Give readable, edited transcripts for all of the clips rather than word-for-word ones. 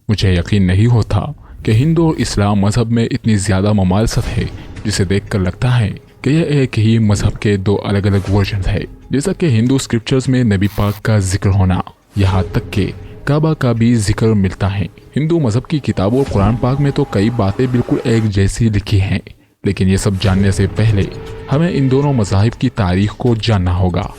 मुझे यकीन नहीं होता कि हिंदू और इस्लाम मजहब में इतनी ज़्यादा ममालसत है, जिसे देखकर लगता है कि यह एक ही मजहब के दो अलग अलग वर्जन है। जैसा कि हिंदू स्क्रिप्चर्स में नबी पाक का जिक्र होना, यहाँ तक कि काबा का भी जिक्र मिलता है। हिंदू मजहब की किताबों और कुरान पाक में तो कई बातें बिल्कुल एक जैसी लिखी हैं, लेकिन ये सब जानने से पहले हमें इन दोनों मज़ाहिब की तारीख को जानना होगा।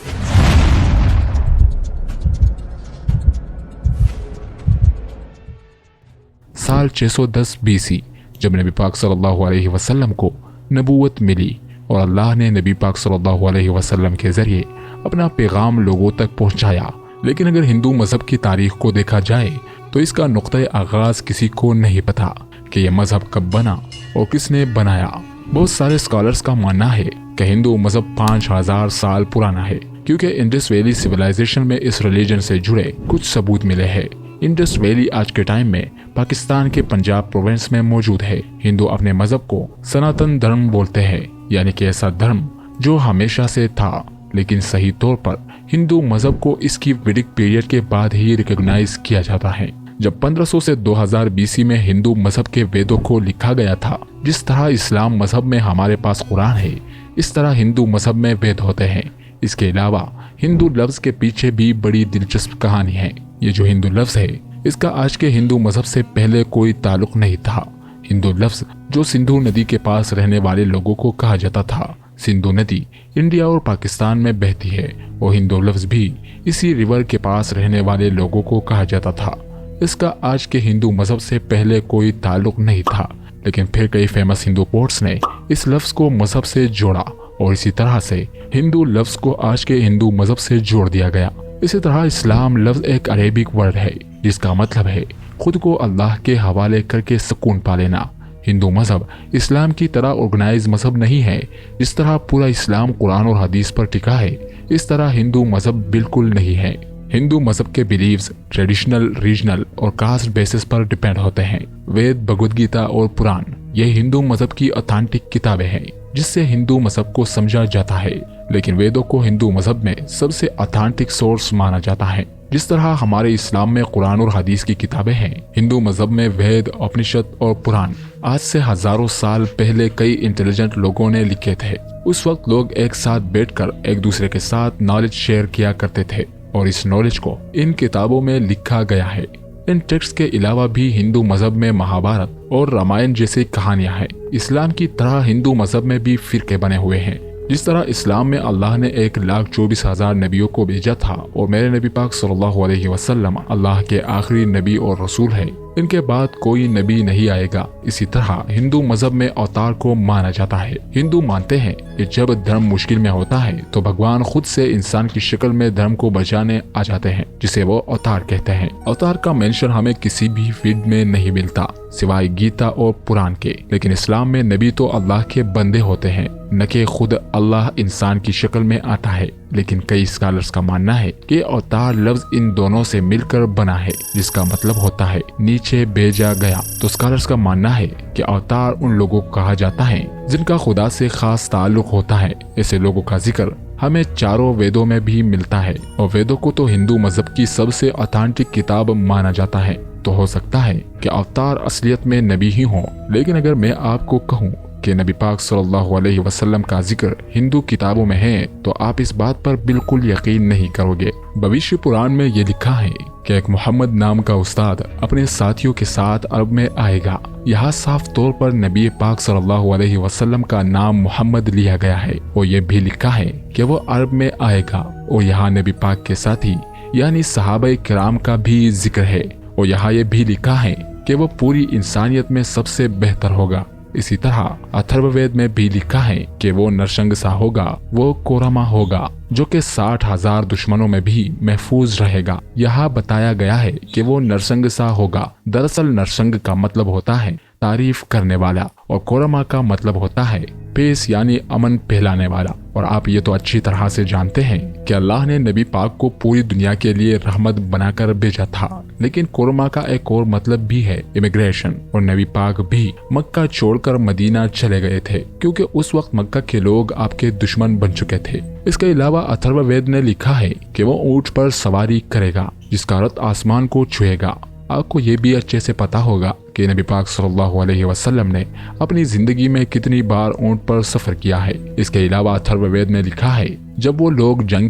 साल 610 बीसी जब नबी पाक सल्लल्लाहु अलैहि वसल्लम को नबूवत मिली और अल्लाह ने नबी पाक सल्लल्लाहु अलैहि वसल्लम के ज़रिए अपना पैगाम लोगों तक पहुंचाया। लेकिन अगर हिंदू मज़हब की तारीख को देखा जाए तो इसका नुक्ते आगाज़ किसी को नहीं पता कि यह मज़हब कब बना और किसने बनाया। बहुत सारे स्कॉलर्स का मानना है कि हिंदू मज़हब 5000 साल पुराना है, क्योंकि इंडस वैली सिविलाइजेशन में इस रिलीजन से जुड़े कुछ सबूत मिले हैं। इंडस वैली आज के टाइम में पाकिस्तान के पंजाब प्रोविंस में मौजूद है। हिंदू अपने मजहब को सनातन धर्म बोलते हैं, यानी कि ऐसा धर्म जो हमेशा से था, लेकिन सही तौर पर हिंदू मजहब को इसकी वैदिक पीरियड के बाद ही रिकॉग्नाइज किया जाता है। जब 1500 से 2000 बीसी में हिंदू मजहब के वेदों को लिखा गया था, जिस तरह इस्लाम मजहब में हमारे पास कुरान है, इस तरह हिंदू मजहब में वेद होते हैं। इसके अलावा हिंदू लफ्ज के पीछे भी बड़ी दिलचस्प कहानी है। ये जो हिंदू लफ्ज है, इसका आज के हिंदू मजहब से पहले कोई ताल्लुक नहीं था। हिंदू लफ्ज जो सिंधु नदी के पास रहने वाले लोगों को कहा जाता था। सिंधु नदी इंडिया और पाकिस्तान में बहती है और हिंदू लफ्ज भी इसी रिवर के पास रहने वाले लोगों को कहा जाता था। इसका आज के हिंदू मजहब से पहले कोई ताल्लुक नहीं था, लेकिन फिर कई फेमस हिंदू पोर्ट्स ने इस लफ्ज को मजहब से जोड़ा और इसी तरह से हिंदू लफ्ज को आज के हिंदू मजहब से जोड़ दिया गया। इसी तरह इस्लाम लफ्ज एक अरेबिक वर्ड है, जिसका मतलब है खुद को अल्लाह के हवाले करके सुकून पा लेना। हिंदू मजहब इस्लाम की तरह ऑर्गेनाइज मजहब नहीं है। जिस तरह पूरा इस्लाम कुरान और हदीस पर टिका है, इस तरह हिंदू मजहब बिल्कुल नहीं है। हिंदू मजहब के बिलीव्स ट्रेडिशनल, रीजनल और कास्ट बेसिस पर डिपेंड होते हैं। वेद, भगवद गीता और पुराण ये हिंदू मजहब की ऑथेंटिक किताबें हैं, जिससे हिंदू मजहब को समझा जाता है। लेकिन वेदों को हिंदू मजहब में सबसे ऑथेंटिक सोर्स माना जाता है। जिस तरह हमारे इस्लाम में कुरान और हदीस की किताबें हैं, हिंदू मजहब में वेद, उपनिषद और पुराण आज से हजारों साल पहले कई इंटेलिजेंट लोगों ने लिखे थे। उस वक्त लोग एक साथ बैठकर एक दूसरे के साथ नॉलेज शेयर किया करते थे और इस नॉलेज को इन किताबों में लिखा गया है। इन टेक्स्ट के अलावा भी हिंदू मजहब में महाभारत और रामायण जैसी कहानियां हैं। इस्लाम की तरह हिंदू मजहब में भी फिरके बने हुए हैं। जिस तरह इस्लाम में अल्लाह ने 1,24,000 नबियों को भेजा था और मेरे नबी पाक सल्लल्लाहु अलैहि वसल्लम अल्लाह के आखिरी नबी और रसूल है, इनके बाद कोई नबी नहीं आएगा। इसी तरह हिंदू मजहब में अवतार को माना जाता है। हिंदू मानते हैं कि जब धर्म मुश्किल में होता है तो भगवान खुद से इंसान की शक्ल में धर्म को बचाने आ जाते हैं, जिसे वो अवतार कहते हैं। अवतार का मेंशन हमें किसी भी वेद में नहीं मिलता सिवाय गीता और पुराण के। लेकिन इस्लाम में नबी तो अल्लाह के बंदे होते हैं, न कि खुद अल्लाह इंसान की शक्ल में आता है। लेकिन कई स्कॉलर्स का मानना है कि अवतार लफ्ज इन दोनों से मिलकर बना है, जिसका मतलब होता है नीचे भेजा गया। तो स्कॉलर्स का मानना है कि अवतार उन लोगों को कहा जाता है जिनका खुदा से खास ताल्लुक होता है। ऐसे लोगों का जिक्र हमें चारों वेदों में भी मिलता है और वेदों को तो हिंदू मजहब की सबसे ऑथेंटिक किताब माना जाता है। तो हो सकता है कि अवतार असलियत में नबी ही हो। लेकिन अगर मैं आपको कहूँ कि नबी पाक सल्लल्लाहु अलैहि वसल्लम का जिक्र हिंदू किताबों में है, तो आप इस बात पर बिल्कुल यकीन नहीं करोगे। भविष्य पुराण में ये लिखा है कि एक मोहम्मद नाम का उस्ताद अपने साथियों के साथ अरब में आएगा। यहाँ साफ तौर पर नबी पाक सल्लल्लाहु अलैहि वसल्लम का नाम मोहम्मद लिया गया है और ये भी लिखा है कि वो अरब में आएगा। और यहाँ नबी पाक के साथी यानी सहाबा किराम का भी जिक्र है और यहाँ ये भी लिखा है कि वो पूरी इंसानियत में सबसे बेहतर होगा। इसी तरह अथर्ववेद में भी लिखा है कि वो नरसंगसा होगा, वो कोरमा होगा, जो कि 60,000 दुश्मनों में भी महफूज रहेगा। यहाँ बताया गया है कि वो नरसंगसा होगा। दरअसल नरसंग का मतलब होता है तारीफ करने वाला और कोरमा का मतलब होता है पेस यानी अमन फैलाने वाला। और आप ये तो अच्छी तरह से जानते हैं कि अल्लाह ने नबी पाक को पूरी दुनिया के लिए रहमत बनाकर भेजा था। लेकिन कोरमा का एक और मतलब भी है इमिग्रेशन। और नबी पाक भी मक्का छोड़कर मदीना चले गए थे क्योंकि उस वक्त मक्का के लोग आपके दुश्मन बन चुके थे। इसके अलावा अथर्ववेद ने लिखा है कि वो ऊंट पर सवारी करेगा जिसका रथ आसमान को छुएगा। आपको ये भी अच्छे से पता होगा कि नबी पाक सल्लल्लाहु अलैहि वसल्लम ने अपनी जिंदगी में कितनी बार ऊंट पर सफर किया है। इसके अलावा अथर्ववेद में लिखा है, जब वो लोग जंग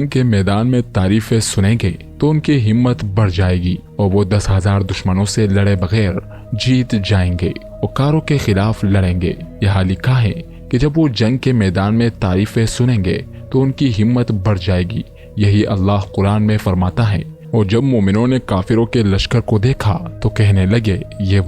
के मैदान में तारीफें सुनेंगे तो उनकी हिम्मत बढ़ जाएगी और वो 10,000 दुश्मनों से लड़े बगैर जीत जाएंगे और कारों के खिलाफ लड़ेंगे। यहाँ लिखा है कि जब वो जंग के मैदान में तारीफें सुनेंगे तो उनकी हिम्मत बढ़ जाएगी। यही अल्लाह कुरान में फरमाता है। और जब मोमिनों ने काफिरों के लश्कर को देखा तो कहने लगे, ये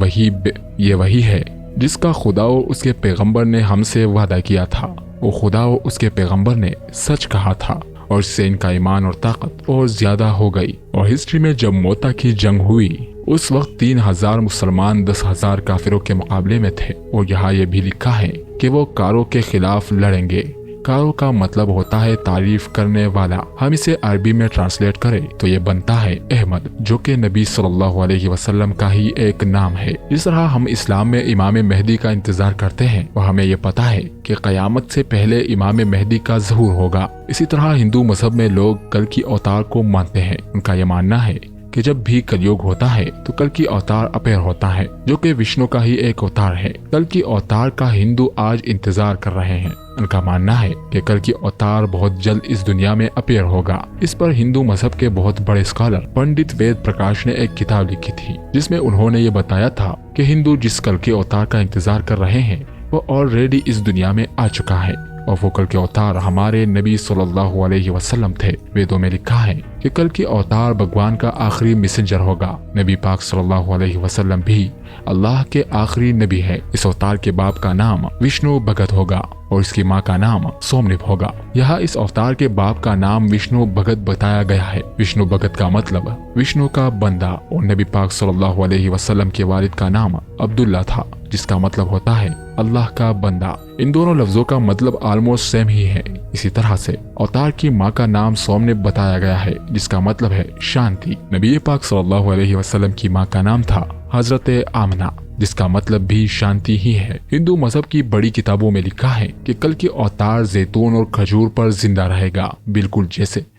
वही है जिसका खुदा और उसके पैगंबर ने हमसे वादा किया था। और खुदा और उसके पैगंबर ने सच कहा था और इससे इनका ईमान और ताकत और ज्यादा हो गई। और हिस्ट्री में जब मोता की जंग हुई उस वक्त 3,000 मुसलमान 10,000 काफिरों के मुकाबले में थे। और यहाँ ये भी लिखा है कि वो कारों के खिलाफ लड़ेंगे। कारो का मतलब होता है तारीफ करने वाला। हम इसे अरबी में ट्रांसलेट करें तो ये बनता है अहमद, जो कि नबी सल्लल्लाहु अलैहि वसल्लम का ही एक नाम है। जिस तरह हम इस्लाम में इमाम मेहदी का इंतजार करते हैं और हमें ये पता है कि कयामत से पहले इमाम मेहदी का ज़हूर होगा, इसी तरह हिंदू मजहब में लोग कल की अवतार को मानते हैं। उनका ये मानना है कि जब भी कलयुग होता है तो कल की अवतार अपेयर होता है, जो कि विष्णु का ही एक अवतार है। कल की अवतार का हिंदू आज इंतजार कर रहे हैं। उनका मानना है कि कल की अवतार बहुत जल्द इस दुनिया में अपेयर होगा। इस पर हिंदू मजहब के बहुत बड़े स्कॉलर पंडित वेद प्रकाश ने एक किताब लिखी थी, जिसमें उन्होंने ये बताया था कि हिंदू जिस कल के अवतार का इंतजार कर रहे हैं वो ऑलरेडी इस दुनिया में आ चुका है और वो कल के अवतार हमारे नबी सल्लल्लाहु अलैहि वसल्लम थे। वेदों में लिखा है कि कल की अवतार भगवान का आखिरी मैसेंजर होगा। नबी पाक सल्लल्लाहु अलैहि वसल्लम भी अल्लाह के आखिरी नबी है। इस अवतार के बाप का नाम विष्णु भगत होगा और इसकी माँ का नाम सोमनिप होगा। यहाँ इस अवतार के बाप का नाम विष्णु भगत बताया गया है। विष्णु भगत का मतलब विष्णु का बंदा और नबी पाक सल्लल्लाहु अलैहि वसल्लम के वालिद का नाम अब्दुल्ला था, जिसका मतलब होता है अल्लाह का बंदा। इन दोनों लफ्जों का मतलब ऑलमोस्ट सेम ही है। इसी तरह से अवतार की माँ का नाम सोमनिप बताया गया है, जिसका मतलब है शांति। नबी पाक सल्लल्लाहु अलैहि वसल्लम की माँ का नाम था हजरत आमना, जिसका मतलब भी शांति ही है। हिंदू मजहब की बड़ी किताबों में लिखा है कि कल की अवतार जैतून और खजूर पर जिंदा रहेगा,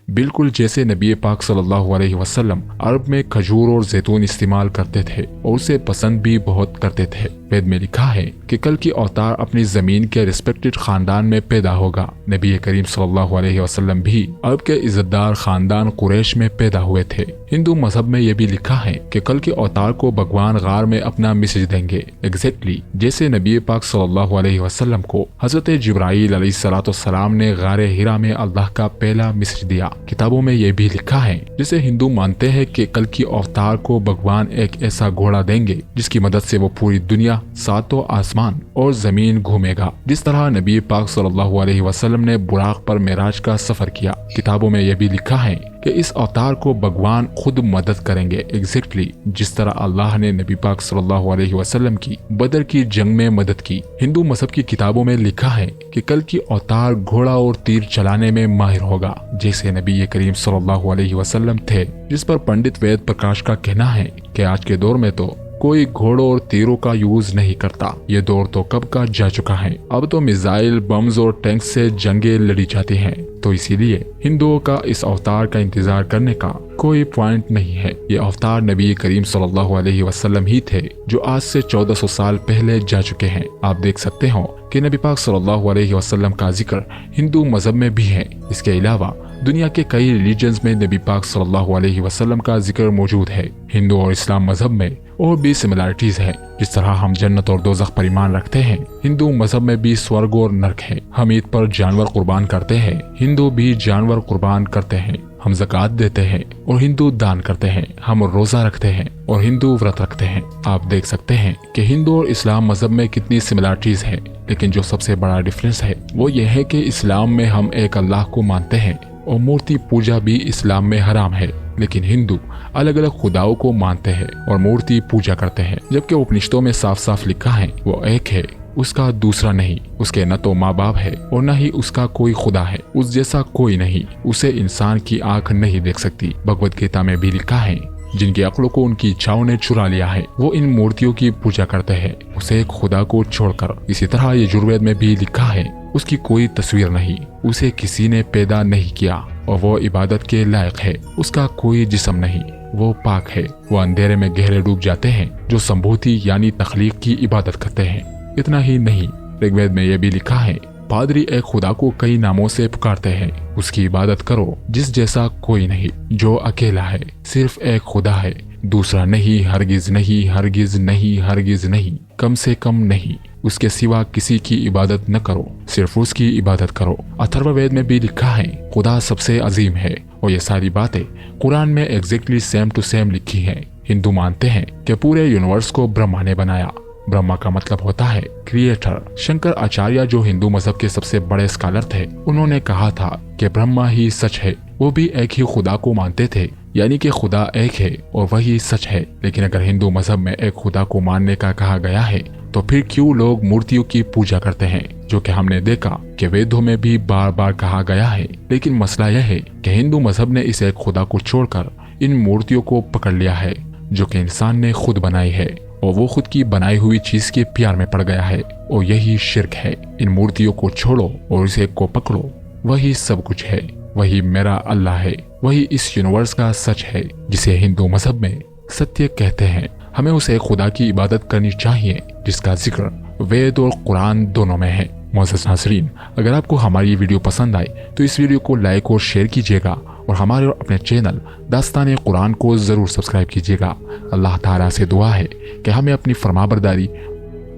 बिल्कुल जैसे नबी पाक सल्लल्लाहु अलैहि वसल्लम अरब में खजूर और जैतून इस्तेमाल करते थे और उसे पसंद भी बहुत करते थे। वेद में लिखा है कि कल की अवतार अपनी जमीन के रिस्पेक्टेड खानदान में पैदा होगा। नबी करीम सल्लल्लाहु अलैहि वसल्लम भी अरब के इज्जतदार खानदान कुरैश में पैदा हुए थे। हिंदू मजहब में यह भी लिखा है कि कल के अवतार को भगवान गार में अपना मैसेज देंगे, एग्जैक्टली जैसे नबी पाक सल्लल्लाहु अलैहि वसल्लम को हजरत जिब्राईल अलैहिस्सलाम ने गारे हिरा में अल्लाह का पहला मैसेज दिया। किताबों में यह भी लिखा है, जिसे हिंदू मानते हैं कि कल की अवतार को भगवान एक ऐसा घोड़ा देंगे जिसकी मदद से वो पूरी दुनिया, सातों आसमान और जमीन घूमेगा, जिस तरह नबी पाक सल्लल्लाहु अलैहि वसल्लम ने बुराक पर मेराज का सफर किया। किताबों में यह भी लिखा है कि इस अवतार को भगवान खुद मदद करेंगे, एग्जैक्टली जिस तरह अल्लाह ने नबी पाक सल्लल्लाहु अलैहि वसल्लम की बदर की जंग में मदद की। हिंदू मजहब की किताबों में लिखा है कि कल की अवतार घोड़ा और तीर चलाने में माहिर होगा, जैसे नबी करीम सल्लल्लाहु अलैहि वसल्लम थे, जिस पर पंडित वेद प्रकाश का कहना है कि आज के दौर में तो कोई घोड़ों और तीरों का यूज नहीं करता। ये दौर तो कब का जा चुका है। अब तो मिसाइल, बम्स और टैंक से जंगें लड़ी जाती हैं। तो इसीलिए हिंदुओं का इस अवतार का इंतजार करने का कोई पॉइंट नहीं है। ये अवतार नबी करीम सल्लल्लाहु अलैहि वसल्लम ही थे, जो आज से 1400 साल पहले जा चुके हैं। आप देख सकते हो कि नबी पाक सल्लल्लाहु अलैहि वसल्लम का जिक्र हिंदू मजहब में भी है। इसके अलावा दुनिया के कई रिलीजन्स में नबी पाक सल्लल्लाहु अलैहि वसल्लम का जिक्र मौजूद है। हिंदू और इस्लाम मजहब में और भी सिमिलरिटीज है। जिस तरह हम जन्नत और दोज़ख पर ईमान रखते हैं, हिंदू मजहब में भी स्वर्ग और नरक है। हम ईद पर जानवर कुर्बान करते हैं, हिंदू भी जानवर कुर्बान करते हैं। हम ज़कात देते हैं और हिंदू दान करते हैं। हम रोजा रखते हैं और हिंदू व्रत रखते हैं। आप देख सकते हैं कि हिंदू और इस्लाम मजहब में कितनी सिमिलरिटीज है, लेकिन जो सबसे बड़ा डिफरेंस है वो ये है कि इस्लाम में हम एक अल्लाह को मानते हैं और मूर्ति पूजा भी इस्लाम में हराम है, लेकिन हिंदू अलग अलग खुदाओं को मानते हैं और मूर्ति पूजा करते हैं। जबकि उपनिषदों में साफ साफ लिखा है वो एक है, उसका दूसरा नहीं। उसके न तो माँ बाप है और न ही उसका कोई खुदा है, उस जैसा कोई नहीं। उसे इंसान की आंख नहीं देख सकती। भगवत गीता में भी लिखा है, जिनकी अक्लों को उनकी इच्छाओं ने चुरा लिया है वो इन मूर्तियों की पूजा करते हैं, उसे एक खुदा को छोड़कर। इसी तरह यजुर्वेद में भी लिखा है, उसकी कोई तस्वीर नहीं, उसे किसी ने पैदा नहीं किया और वो इबादत के लायक है। उसका कोई जिस्म नहीं, वो पाक है। वो अंधेरे में गहरे डूब जाते हैं जो संभूति यानी तख्लीक की इबादत करते हैं। इतना ही नहीं, ऋग्वेद में यह भी लिखा है, पादरी एक खुदा को कई नामों से पुकारते हैं, उसकी इबादत करो जिस जैसा कोई नहीं, जो अकेला है, सिर्फ एक खुदा है, दूसरा नहीं, हरगिज नहीं, हरगिज नहीं, हरगिज नहीं, कम से कम नहीं, उसके सिवा किसी की इबादत न करो, सिर्फ उसकी इबादत करो। अथर्ववेद में भी लिखा है, खुदा सबसे अजीम है। और ये सारी बातें कुरान में एग्जैक्टली सेम टू सेम लिखी है। हिंदू मानते हैं कि पूरे यूनिवर्स को ब्रह्मा ने बनाया। ब्रह्मा का मतलब होता है क्रिएटर। शंकर आचार्य जो हिंदू मजहब के सबसे बड़े स्कॉलर थे, उन्होंने कहा था कि ब्रह्मा ही सच है। वो भी एक ही खुदा को मानते थे, यानी कि खुदा एक है और वही सच है। लेकिन अगर हिंदू मजहब में एक खुदा को मानने का कहा गया है तो फिर क्यों लोग मूर्तियों की पूजा करते हैं, जो कि हमने देखा कि वेदों में भी बार बार कहा गया है। लेकिन मसला यह है कि हिंदू मजहब ने इस एक खुदा को छोड़कर इन मूर्तियों को पकड़ लिया है, जो कि इंसान ने खुद बनाई है, और वो खुद की बनाई हुई चीज के प्यार में पड़ गया है, और यही शिर्क है। इन मूर्तियों को छोड़ो और इस एक को पकड़ो, वही सब कुछ है, वही मेरा अल्लाह है, वही इस यूनिवर्स का सच है, जिसे हिंदू मजहब में सत्य कहते हैं। हमें उस एक खुदा की इबादत करनी चाहिए जिसका जिक्र वेद और कुरान दोनों में है। मोअज़्ज़ज़ नाज़रीन, अगर आपको हमारी ये वीडियो पसंद आए तो इस वीडियो को लाइक और शेयर कीजिएगा, और हमारे और अपने चैनल दास्तान कुरान को ज़रूर सब्सक्राइब कीजिएगा। अल्लाह ताला से दुआ है कि हमें अपनी फरमाबरदारी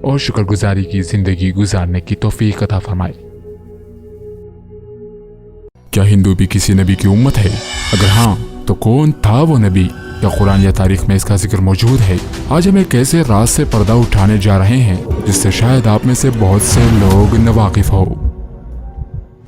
और शुक्रगुजारी की ज़िंदगी गुजारने की तौफीक अता फरमाए। क्या हिंदू भी किसी नबी की उम्मत है? अगर हाँ तो कौन था वो नबी? क्या कुरान या तारीख में इसका जिक्र मौजूद है? आज हम एक ऐसे राज से पर्दा उठाने जा रहे हैं जिससे शायद आप में से बहुत से लोग नावाकिफ हो।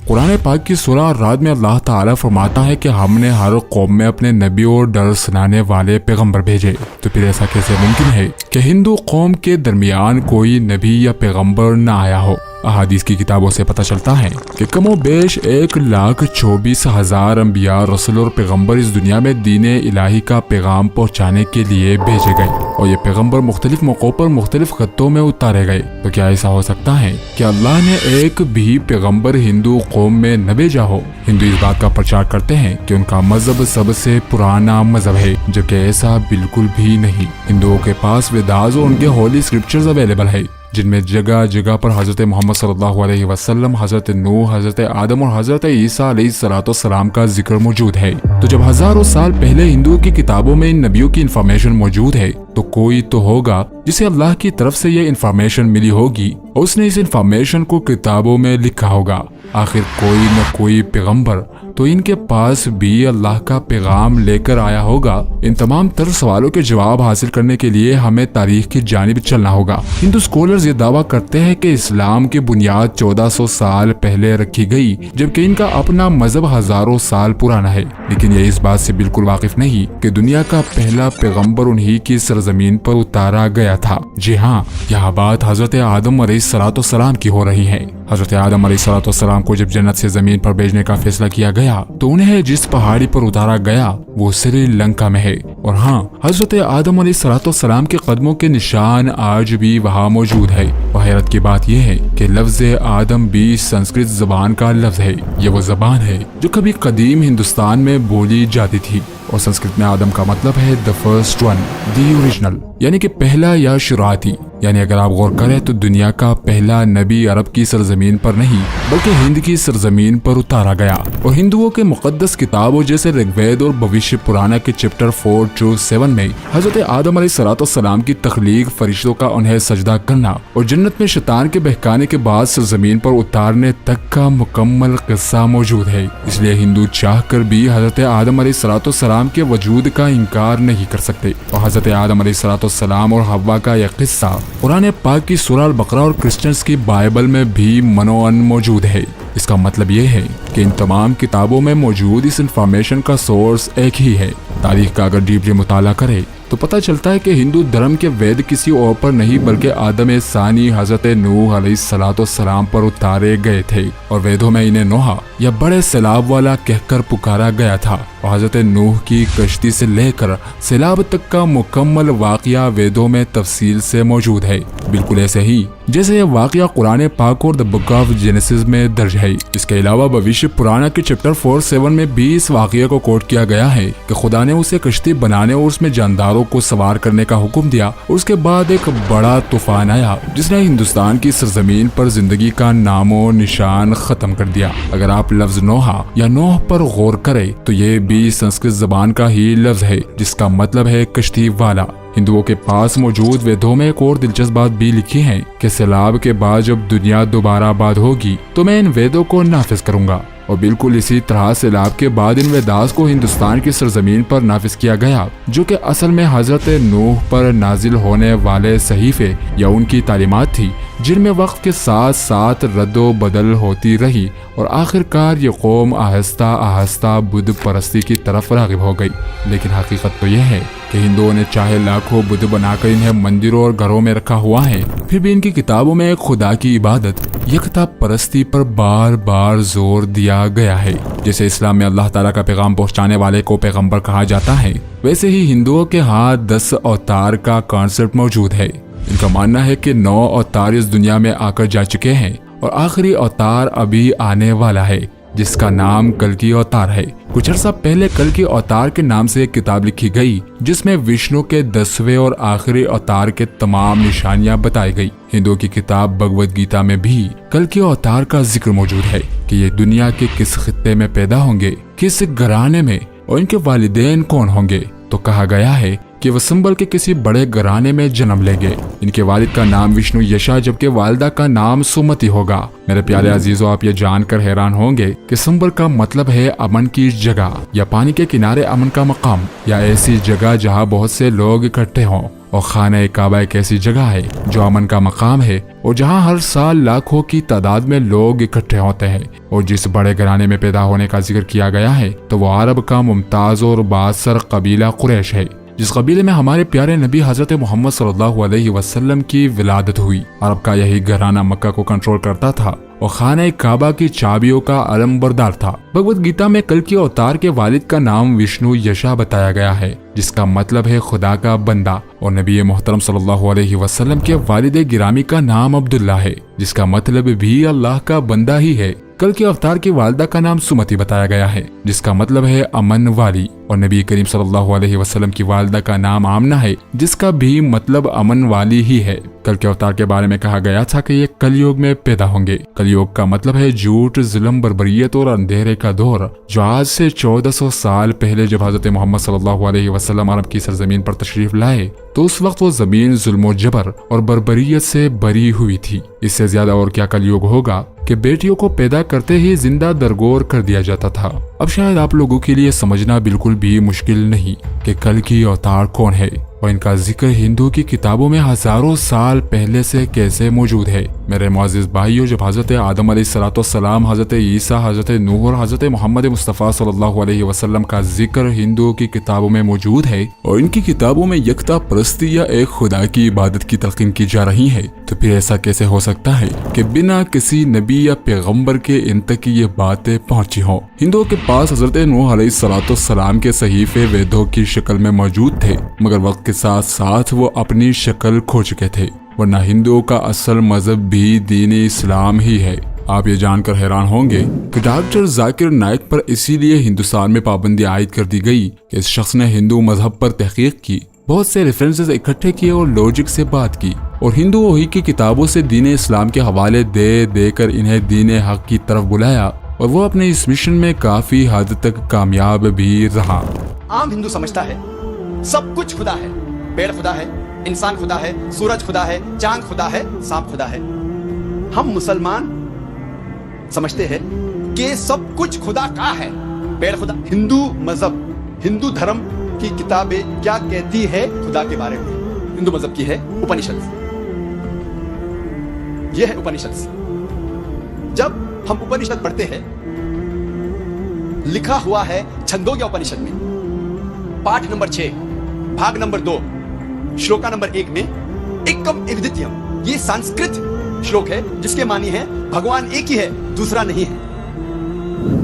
कुरान पाक की सूरह राद में अल्लाह ताला फरमाता है कि हमने हर कौम में अपने नबी और डर सुनाने वाले पैगंबर भेजे। तो फिर ऐसा कैसे मुमकिन है कि हिंदू कौम के दरमियान कोई नबी या पैगंबर न आया हो? अहादीस की किताबों से पता चलता है कि कमो बेश 1,24,000 अंबिया, रसूल और पैगंबर इस दुनिया में दीने इलाही का पैगाम पहुंचाने के लिए भेजे गए, और ये पैगंबर मुख्तलिफ मौकों पर मुख्तलिफ खत्तों में उतारे गए। तो क्या ऐसा हो सकता है कि अल्लाह ने एक भी पैगंबर हिंदू कौम में न भेजा हो? हिंदू इस बात का प्रचार करते हैं कि उनका मजहब सबसे पुराना मजहब है, जबकि ऐसा बिल्कुल भी नहीं। हिंदुओं के पास वेदास और उनके होली स्क्रिप्चर्स अवेलेबल है, जिनमें जगह जगह पर हजरत मोहम्मद सल्लल्लाहु अलैहि वसल्लम, हजरत नूह, हजरत आदम और हजरत ईसा अलैहिस्सलाम का जिक्र मौजूद है। तो जब हजारों साल पहले हिंदुओं की किताबों में इन नबियों की इन्फॉर्मेशन मौजूद है, तो कोई तो होगा जिसे अल्लाह की तरफ से ये इन्फॉर्मेशन मिली होगी, और उसने इस इन्फॉर्मेशन को किताबों में लिखा होगा। आखिर कोई न कोई पैगंबर तो इनके पास भी अल्लाह का पैगाम लेकर आया होगा। इन तमाम तर सवालों के जवाब हासिल करने के लिए हमें तारीख की जानिब चलना होगा। हिंदू स्कॉलर्स ये दावा करते हैं कि इस्लाम की बुनियाद 1400 साल पहले रखी गई, जबकि इनका अपना मजहब हजारों साल पुराना है। लेकिन ये इस बात से बिल्कुल वाकिफ नहीं कि दुनिया का पहला पैगंबर उन्हीं की सरजमीन पर उतारा गया था। जी हाँ, यह बात हजरत आदम अलैहिस्सलाम की हो रही है। हजरत आदम अलैहिस्सलाम को जब जन्नत से जमीन पर भेजने का फैसला किया गया, तो उन्हें जिस पहाड़ी पर उतारा गया वो श्रीलंका में है। और हाँ, हजरत आदम अलैहिस्सलाम के कदमों के निशान आज भी वहाँ मौजूद है। और हैरत की बात यह है कि लफ्ज आदम भी संस्कृत जबान का लफ्ज है। ये वो जबान है जो कभी कदीम हिंदुस्तान में बोली जाती थी, और संस्कृत में आदम का मतलब है the first one, the original, यानी कि पहला या शुरुआती। यानी अगर आप गौर करें तो दुनिया का पहला नबी अरब की सरजमीन पर नहीं बल्कि हिंद की सरजमीन पर उतारा गया। और हिंदुओं के मुकद्दस किताबों जैसे ऋग्वेद और भविष्य पुराना के चैप्टर 4-7 में हजरत आदम अलैहिस्सलाम की तख्लीक, फरिश्तों का उन्हें सजदा करना और जन्नत में शैतान के बहकाने के बाद सरजमीन पर उतारने तक का मुकम्मल किस्सा मौजूद है। इसलिए हिंदू चाह कर भी हजरत आदम अलैहिस्सलाम के वजूद का इनकार नहीं कर सकते। और हजरत आदम अलैहिस्सलाम और हव्वा का यह किस्सा कुरान पाक की सूरह अल-बकरा और क्रिश्चियंस की बाइबल में भी मनोअन मौजूद है। इसका मतलब ये है कि इन तमाम किताबों में मौजूद इस इंफॉर्मेशन का सोर्स एक ही है। तारीख का अगर डीपली मुताला करे तो पता चलता है कि हिंदू धर्म के वेद किसी और पर नहीं बल्कि आदम सानी हजरत नूह अलैहिस्सलाम पर उतारे गए थे, और वेदों में इन्हें नोहा या बड़े सैलाब वाला कहकर पुकारा गया था। और हजरत नूह की कश्ती से लेकर सैलाब तक का मुकम्मल वाकया वेदों में तफसील से मौजूद है। बिल्कुल ऐसे ही جیسے یہ واقعہ قرآن پاک اور دا بک آف جینیسس میں درج ہے۔ اس کے علاوہ بھوشیہ پرانا کے چیپٹر 4:7 میں بھی اس واقعے کو کوٹ کیا گیا ہے کہ خدا نے اسے کشتی بنانے اور اس میں جانداروں کو سوار کرنے کا حکم دیا، اور اس کے بعد ایک بڑا طوفان آیا جس نے ہندوستان کی سرزمین پر زندگی کا نام و نشان ختم کر دیا۔ اگر آپ لفظ نوحہ یا نوح پر غور کریں تو یہ بھی سنسکرت زبان کا ہی لفظ ہے جس کا مطلب ہے کشتی والا۔ ہندوؤں کے پاس موجود ویدوں میں ایک اور دلچسپ بات بھی لکھی ہے کہ سیلاب کے بعد جب دنیا دوبارہ آباد ہوگی تو میں ان ویدوں کو نافذ کروں گا، اور بالکل اسی طرح سیلاب کے بعد ان ویداس کو ہندوستان کی سرزمین پر نافذ کیا گیا، جو کہ اصل میں حضرت نوح پر نازل ہونے والے صحیفے یا ان کی تعلیمات تھی، جن میں وقت کے ساتھ ساتھ رد و بدل ہوتی رہی، اور آخر کار یہ قوم آہستہ آہستہ بدھ پرستی کی طرف راغب ہو گئی۔ لیکن حقیقت تو یہ ہے کہ ہندوؤں نے چاہے لاکھوں بدھ بنا کر انہیں مندروں اور گھروں میں رکھا ہوا ہے، پھر بھی ان کی کتابوں میں ایک خدا کی عبادت یکتا پرستی پر بار بار زور دیا گیا ہے۔ جیسے اسلام میں اللہ تعالیٰ کا پیغام پہنچانے والے کو پیغمبر کہا جاتا ہے، ویسے ہی ہندوؤں کے ہاں 10 اوتار کا کانسیپٹ موجود ہے۔ ان کا ماننا ہے کہ 9 اوتار اس دنیا میں آ کر جا چکے ہیں، اور آخری اوتار ابھی آنے والا ہے جس کا نام کلکی اوتار ہے۔ کچھ عرصہ پہلے کلکی اوتار کے نام سے ایک کتاب لکھی گئی جس میں وشنو کے 10ویں اور آخری اوتار کے تمام نشانیاں بتائی گئی۔ ہندوؤں کی کتاب بھگوت گیتا میں بھی کلکی اوتار کا ذکر موجود ہے کہ یہ دنیا کے کس خطے میں پیدا ہوں گے، کس گھرانے میں، اور ان کے والدین کون ہوں گے۔ تو کہا گیا ہے کہ وہ سنبل کے کسی بڑے گھرانے میں جنم لیں گے۔ ان کے والد کا نام وشنو یشا جبکہ والدہ کا نام سمتی ہوگا۔ میرے پیارے عزیزو، آپ یہ جان کر حیران ہوں گے کہ سنبل کا مطلب ہے امن کی جگہ، یا پانی کے کنارے امن کا مقام، یا ایسی جگہ جہاں بہت سے لوگ اکٹھے ہوں، اور خانہ کعبہ ایک ایسی جگہ ہے جو امن کا مقام ہے، اور جہاں ہر سال لاکھوں کی تعداد میں لوگ اکٹھے ہوتے ہیں۔ اور جس بڑے گھرانے میں پیدا ہونے کا ذکر کیا گیا ہے تو وہ عرب کا ممتاز اور بااثر قبیلہ قریش ہے، جس قبیلے میں ہمارے پیارے نبی حضرت محمد صلی اللہ علیہ وسلم کی ولادت ہوئی۔ عرب کا یہی گھرانہ مکہ کو کنٹرول کرتا تھا اور خانہ کعبہ کی چابیوں کا علم بردار تھا۔ بھگوت گیتا میں کلکی اوتار کے والد کا نام وشنو یشا بتایا گیا ہے، جس کا مطلب ہے خدا کا بندہ، اور نبی محترم صلی اللہ علیہ وسلم کے والد گرامی کا نام عبداللہ ہے، جس کا مطلب بھی اللہ کا بندہ ہی ہے۔ کلکی اوتار کی والدہ کا نام سمتی بتایا گیا ہے، جس کا مطلب ہے امن والی، اور نبی کریم صلی اللہ علیہ وسلم کی والدہ کا نام آمنہ ہے، جس کا بھی مطلب امن والی ہی ہے۔ کلکی اوتار کے بارے میں کہا گیا تھا کہ یہ کلیوگ میں پیدا ہوں گے۔ کلیوگ کا مطلب ہے جھوٹ، ظلم، بربریت اور اندھیرے کا دور، جو آج سے 1400 سال پہلے جب حضرت محمد صلی اللہ علیہ وسلم عرب کی سرزمین پر تشریف لائے تو اس وقت وہ زمین ظلم و جبر اور بربریت سے بری ہوئی تھی۔ اس سے زیادہ اور کیا کلیوگ ہوگا کہ بیٹیوں کو پیدا کرتے ہی زندہ درگور کر دیا جاتا تھا۔ اب شاید آپ لوگوں کے لیے سمجھنا بالکل بھی مشکل نہیں کہ کلکی اوتار کون ہے، اور ان کا ذکر ہندو کی کتابوں میں ہزاروں سال پہلے سے کیسے موجود ہے۔ میرے معزز بھائیوں، جب حضرت آدم علیہ السلام، حضرت عیسیٰ، حضرت نوح اور حضرت محمد مصطفیٰ صلی اللہ علیہ وسلم کا ذکر ہندو کی کتابوں میں موجود ہے، اور ان کی کتابوں میں یکتا پرستی یا ایک خدا کی عبادت کی تلقین کی جا رہی ہے، تو پھر ایسا کیسے ہو سکتا ہے کہ بنا کسی نبی یا پیغمبر کے ان تک یہ باتیں پہنچی ہوں؟ ہندوؤں کے پاس حضرت نوح علیہ السلام کے صحیفے ویدوں کی شکل میں موجود تھے، مگر وقت کے ساتھ ساتھ وہ اپنی شکل کھو چکے تھے، ورنہ ہندوؤں کا اصل مذہب بھی دین اسلام ہی ہے۔ آپ یہ جان کر حیران ہوں گے کہ ڈاکٹر ذاکر نائک پر اسی لیے ہندوستان میں پابندی عائد کر دی گئی کہ اس شخص نے ہندو مذہب پر تحقیق کی، بہت سے ریفرنسز اکٹھے کیے اور لوجک سے بات کی، اور ہندو وحی کی کتابوں سے دین اسلام کے حوالے دے کر انہیں دین حق کی طرف بلایا، اور وہ اپنے اس مشن میں کافی حد تک کامیاب بھی رہا۔ عام ہندو سمجھتا ہے سب کچھ خدا ہے، پیڑ خدا ہے، انسان خدا ہے، سورج خدا ہے، چاند خدا ہے، سانپ خدا ہے۔ ہم مسلمان سمجھتے ہیں کہ سب کچھ خدا کا ہے، پیڑ خدا۔ ہندو مذہب، ہندو دھرم کی کتابیں کیا کہتی ہے خدا کے بارے میں؟ ہندو مذہب کی ہے اپنشد، یہ ہے اپنشد۔ جب ہم اپنشد پڑھتے ہیں، لکھا ہوا ہے چھندوگیا اپنشد میں پاٹھ نمبر 6 بھاگ نمبر 2 شلوکا نمبر 1 میں ایکم ایودتیم، یہ سنسکرت شلوک ہے جس کے معنی ہے بھگوان ایک ہی ہے، دوسرا نہیں ہے۔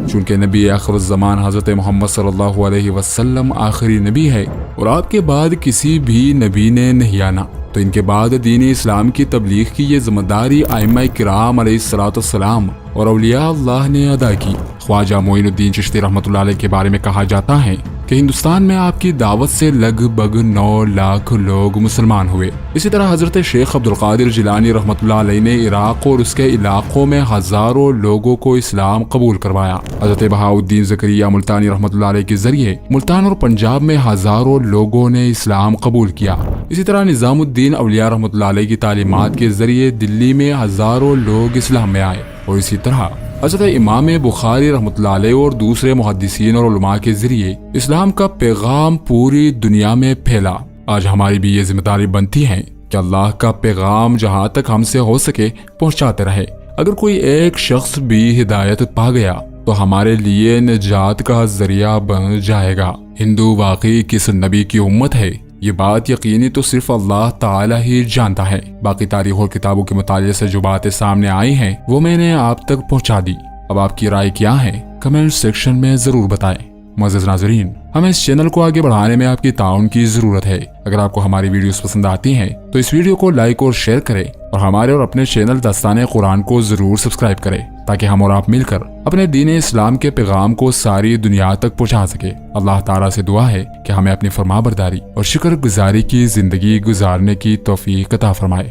چونکہ نبی آخر الزمان حضرت محمد صلی اللہ علیہ وسلم آخری نبی ہے اور آپ کے بعد کسی بھی نبی نے نہیں آنا، تو ان کے بعد دین اسلام کی تبلیغ کی یہ ذمہ داری ائمہ کرام علیہ الصلوۃ والسلام اور اولیاء اللہ نے ادا کی۔ خواجہ معین الدین چشتی رحمۃ اللہ علیہ کے بارے میں کہا جاتا ہے کہ ہندوستان میں آپ کی دعوت سے لگ بھگ 9 لاکھ لوگ مسلمان ہوئے۔ اسی طرح حضرت شیخ عبد القادر جیلانی رحمۃ اللہ علیہ نے عراق اور اس کے علاقوں میں ہزاروں لوگوں کو اسلام قبول کروایا۔ حضرت بہاؤالدین زکریہ ملتانی رحمۃ اللہ علیہ کے ذریعے ملتان اور پنجاب میں ہزاروں لوگوں نے اسلام قبول کیا۔ اسی طرح نظام الدین اولیاء رحمۃ اللہ علیہ کی تعلیمات کے ذریعے دلی میں ہزاروں لوگ اسلام میں آئے، اور اسی طرح حضرت امام بخاری رحمۃ اللہ علیہ اور دوسرے محدثین اور علماء کے ذریعے اسلام کا پیغام پوری دنیا میں پھیلا۔ آج ہماری بھی یہ ذمہ داری بنتی ہے کہ اللہ کا پیغام جہاں تک ہم سے ہو سکے پہنچاتے رہے۔ اگر کوئی ایک شخص بھی ہدایت پا گیا تو ہمارے لیے نجات کا ذریعہ بن جائے گا۔ ہندو واقعی کس نبی کی امت ہے، یہ بات یقینی تو صرف اللہ تعالی ہی جانتا ہے۔ باقی تاریخ اور کتابوں کے مطالعے سے جو باتیں سامنے آئی ہیں وہ میں نے آپ تک پہنچا دی۔ اب آپ کی رائے کیا ہے کمنٹ سیکشن میں ضرور بتائیں۔ معزز ناظرین، ہمیں اس چینل کو آگے بڑھانے میں آپ کی تعاون کی ضرورت ہے۔ اگر آپ کو ہماری ویڈیوز پسند آتی ہیں تو اس ویڈیو کو لائک اور شیئر کریں، اور ہمارے اور اپنے چینل داستان قرآن کو ضرور سبسکرائب کریں، تاکہ ہم اور آپ مل کر اپنے دین اسلام کے پیغام کو ساری دنیا تک پہنچا سکے۔ اللہ تعالیٰ سے دعا ہے کہ ہمیں اپنی فرما برداری اور شکر گزاری کی زندگی گزارنے کی توفیق عطا فرمائے۔